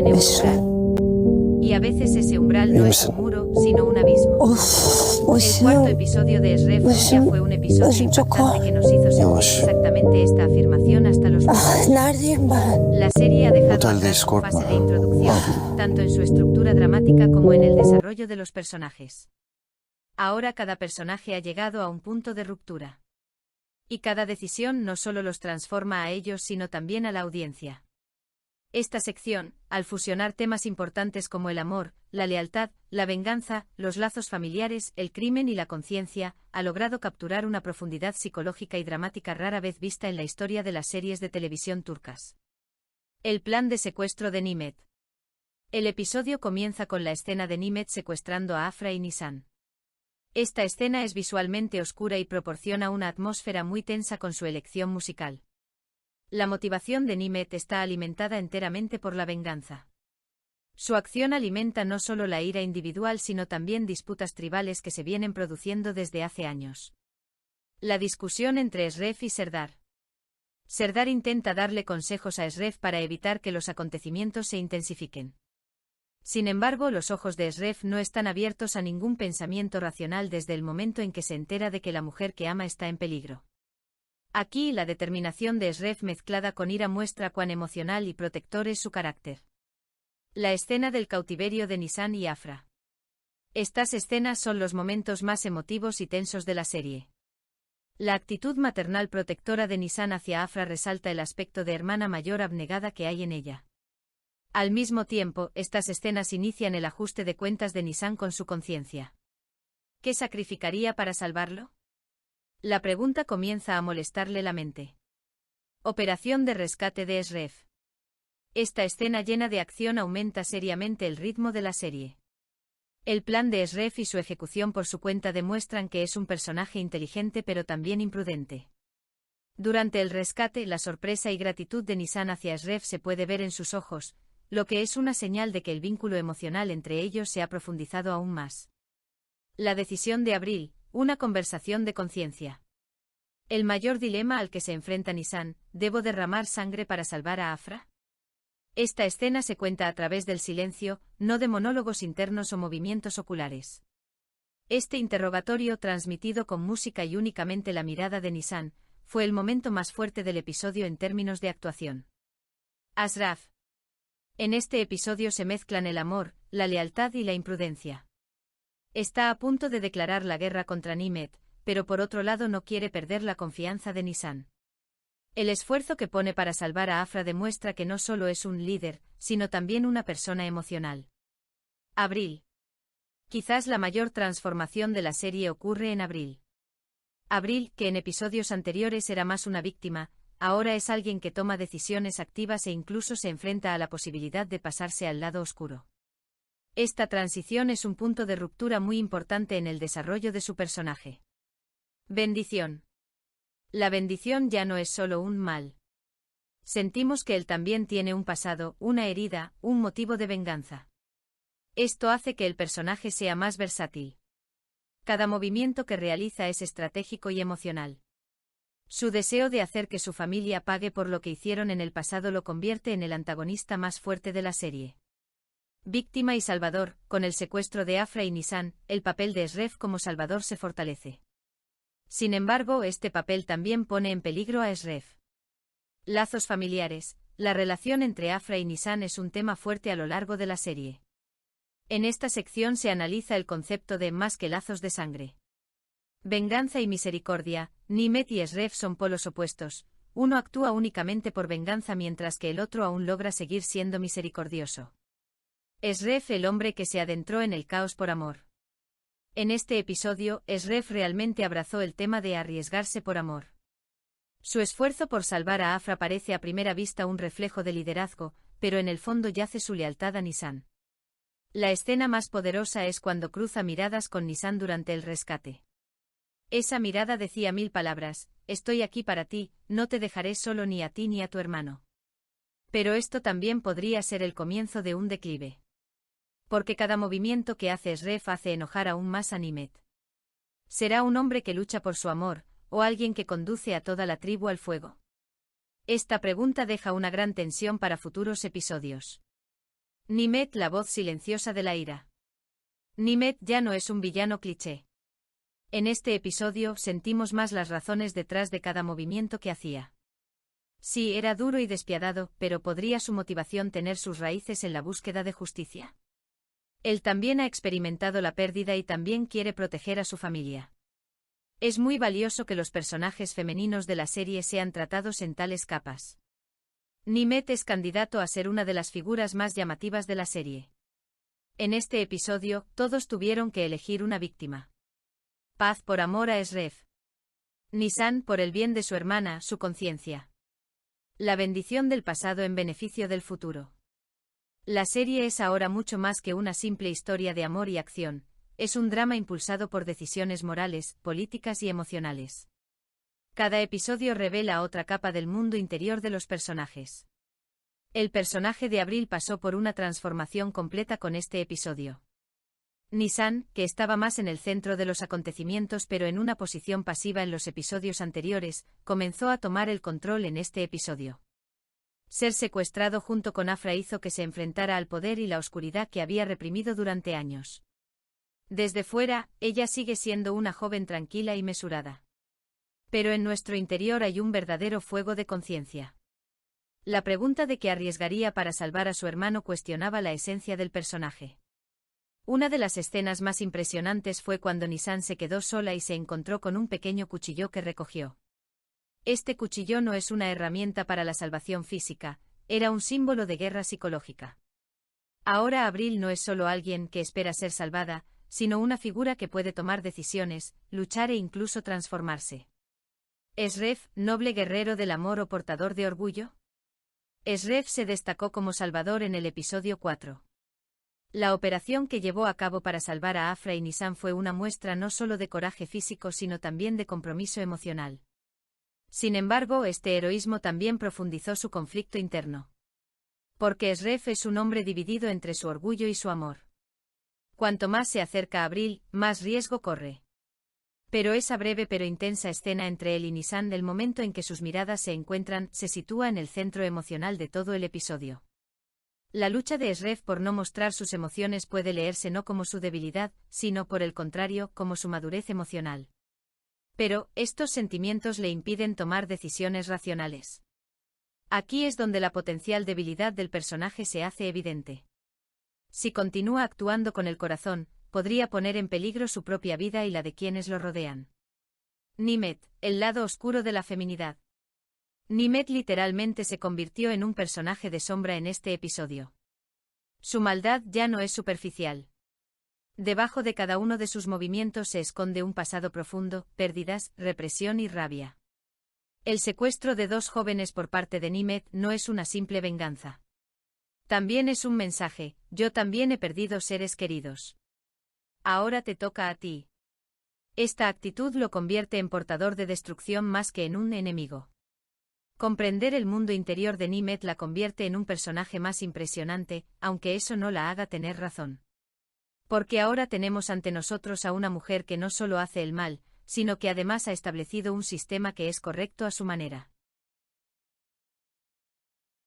tiene un umbral. Y a veces ese umbral no es un muro, sino un abismo. El cuarto episodio de Esref ya fue un episodio impactante que nos hizo sentir exactamente esta afirmación hasta los huesos. La serie ha dejado atrás su fase de introducción, tanto en su estructura dramática como en el desarrollo de los personajes. Ahora cada personaje ha llegado a un punto de ruptura. Y cada decisión no solo los transforma a ellos sino también a la audiencia. Esta sección, al fusionar temas importantes como el amor, la lealtad, la venganza, los lazos familiares, el crimen y la conciencia, ha logrado capturar una profundidad psicológica y dramática rara vez vista en la historia de las series de televisión turcas. El plan de secuestro de Nimet. El episodio comienza con la escena de Nimet secuestrando a Afra y Nisan. Esta escena es visualmente oscura y proporciona una atmósfera muy tensa con su elección musical. La motivación de Nimet está alimentada enteramente por la venganza. Su acción alimenta no solo la ira individual sino también disputas tribales que se vienen produciendo desde hace años. La discusión entre Esref y Serdar. Serdar intenta darle consejos a Esref para evitar que los acontecimientos se intensifiquen. Sin embargo, los ojos de Esref no están abiertos a ningún pensamiento racional desde el momento en que se entera de que la mujer que ama está en peligro. Aquí la determinación de Esref mezclada con ira muestra cuán emocional y protector es su carácter. La escena del cautiverio de Nisan y Afra. Estas escenas son los momentos más emotivos y tensos de la serie. La actitud maternal protectora de Nisan hacia Afra resalta el aspecto de hermana mayor abnegada que hay en ella. Al mismo tiempo, estas escenas inician el ajuste de cuentas de Nisan con su conciencia. ¿Qué sacrificaría para salvarlo? La pregunta comienza a molestarle la mente. Operación de rescate de Esref. Esta escena llena de acción aumenta seriamente el ritmo de la serie. El plan de Esref y su ejecución por su cuenta demuestran que es un personaje inteligente pero también imprudente. Durante el rescate, la sorpresa y gratitud de Nisan hacia Esref se puede ver en sus ojos, lo que es una señal de que el vínculo emocional entre ellos se ha profundizado aún más. La decisión de Abril, una conversación de conciencia. El mayor dilema al que se enfrenta Nisan: ¿debo derramar sangre para salvar a Afra? Esta escena se cuenta a través del silencio, no de monólogos internos o movimientos oculares. Este interrogatorio, transmitido con música y únicamente la mirada de Nisan, fue el momento más fuerte del episodio en términos de actuación. Asraf. En este episodio se mezclan el amor, la lealtad y la imprudencia. Está a punto de declarar la guerra contra Nimet, pero por otro lado no quiere perder la confianza de Nisan. El esfuerzo que pone para salvar a Afra demuestra que no solo es un líder, sino también una persona emocional. Abril. Quizás la mayor transformación de la serie ocurre en Abril. Abril, que en episodios anteriores era más una víctima, ahora es alguien que toma decisiones activas e incluso se enfrenta a la posibilidad de pasarse al lado oscuro. Esta transición es un punto de ruptura muy importante en el desarrollo de su personaje. Bendición. La bendición ya no es solo un mal. Sentimos que él también tiene un pasado, una herida, un motivo de venganza. Esto hace que el personaje sea más versátil. Cada movimiento que realiza es estratégico y emocional. Su deseo de hacer que su familia pague por lo que hicieron en el pasado lo convierte en el antagonista más fuerte de la serie. Víctima y salvador, con el secuestro de Afra y Nisan, el papel de Esref como salvador se fortalece. Sin embargo, este papel también pone en peligro a Esref. Lazos familiares. La relación entre Afra y Nisan es un tema fuerte a lo largo de la serie. En esta sección se analiza el concepto de más que lazos de sangre. Venganza y misericordia. Nimet y Esref son polos opuestos. Uno actúa únicamente por venganza mientras que el otro aún logra seguir siendo misericordioso. Esref, el hombre que se adentró en el caos por amor. En este episodio, Esref realmente abrazó el tema de arriesgarse por amor. Su esfuerzo por salvar a Afra parece a primera vista un reflejo de liderazgo, pero en el fondo yace su lealtad a Nisan. La escena más poderosa es cuando cruza miradas con Nisan durante el rescate. Esa mirada decía 1000 palabras: estoy aquí para ti, no te dejaré solo ni a ti ni a tu hermano. Pero esto también podría ser el comienzo de un declive. Porque cada movimiento que hace Esref hace enojar aún más a Nimet. ¿Será un hombre que lucha por su amor, o alguien que conduce a toda la tribu al fuego? Esta pregunta deja una gran tensión para futuros episodios. Nimet, la voz silenciosa de la ira. Nimet ya no es un villano cliché. En este episodio sentimos más las razones detrás de cada movimiento que hacía. Sí, era duro y despiadado, pero ¿podría su motivación tener sus raíces en la búsqueda de justicia? Él también ha experimentado la pérdida y también quiere proteger a su familia. Es muy valioso que los personajes femeninos de la serie sean tratados en tales capas. Nimet es candidato a ser una de las figuras más llamativas de la serie. En este episodio, todos tuvieron que elegir una víctima. Paz por amor a Esref. Nisan por el bien de su hermana, su conciencia. La bendición del pasado en beneficio del futuro. La serie es ahora mucho más que una simple historia de amor y acción, es un drama impulsado por decisiones morales, políticas y emocionales. Cada episodio revela otra capa del mundo interior de los personajes. El personaje de Abril pasó por una transformación completa con este episodio. Nisan, que estaba más en el centro de los acontecimientos pero en una posición pasiva en los episodios anteriores, comenzó a tomar el control en este episodio. Ser secuestrado junto con Afra hizo que se enfrentara al poder y la oscuridad que había reprimido durante años. Desde fuera, ella sigue siendo una joven tranquila y mesurada. Pero en nuestro interior hay un verdadero fuego de conciencia. La pregunta de qué arriesgaría para salvar a su hermano cuestionaba la esencia del personaje. Una de las escenas más impresionantes fue cuando Nisan se quedó sola y se encontró con un pequeño cuchillo que recogió. Este cuchillo no es una herramienta para la salvación física, era un símbolo de guerra psicológica. Ahora Abril no es solo alguien que espera ser salvada, sino una figura que puede tomar decisiones, luchar e incluso transformarse. ¿Esref, noble guerrero del amor o portador de orgullo? Esref se destacó como salvador en el episodio 4. La operación que llevó a cabo para salvar a Afra y Nisan fue una muestra no solo de coraje físico sino también de compromiso emocional. Sin embargo, este heroísmo también profundizó su conflicto interno. Porque Esref es un hombre dividido entre su orgullo y su amor. Cuanto más se acerca a Abril, más riesgo corre. Pero esa breve pero intensa escena entre él y Nisan del momento en que sus miradas se encuentran se sitúa en el centro emocional de todo el episodio. La lucha de Esref por no mostrar sus emociones puede leerse no como su debilidad, sino por el contrario, como su madurez emocional. Pero, estos sentimientos le impiden tomar decisiones racionales. Aquí es donde la potencial debilidad del personaje se hace evidente. Si continúa actuando con el corazón, podría poner en peligro su propia vida y la de quienes lo rodean. Nimet, el lado oscuro de la feminidad. Nimet literalmente se convirtió en un personaje de sombra en este episodio. Su maldad ya no es superficial. Debajo de cada uno de sus movimientos se esconde un pasado profundo, pérdidas, represión y rabia. El secuestro de 2 jóvenes por parte de Nimet no es una simple venganza. También es un mensaje: yo también he perdido seres queridos. Ahora te toca a ti. Esta actitud lo convierte en portador de destrucción más que en un enemigo. Comprender el mundo interior de Nimet la convierte en un personaje más impresionante, aunque eso no la haga tener razón. Porque ahora tenemos ante nosotros a una mujer que no solo hace el mal, sino que además ha establecido un sistema que es correcto a su manera.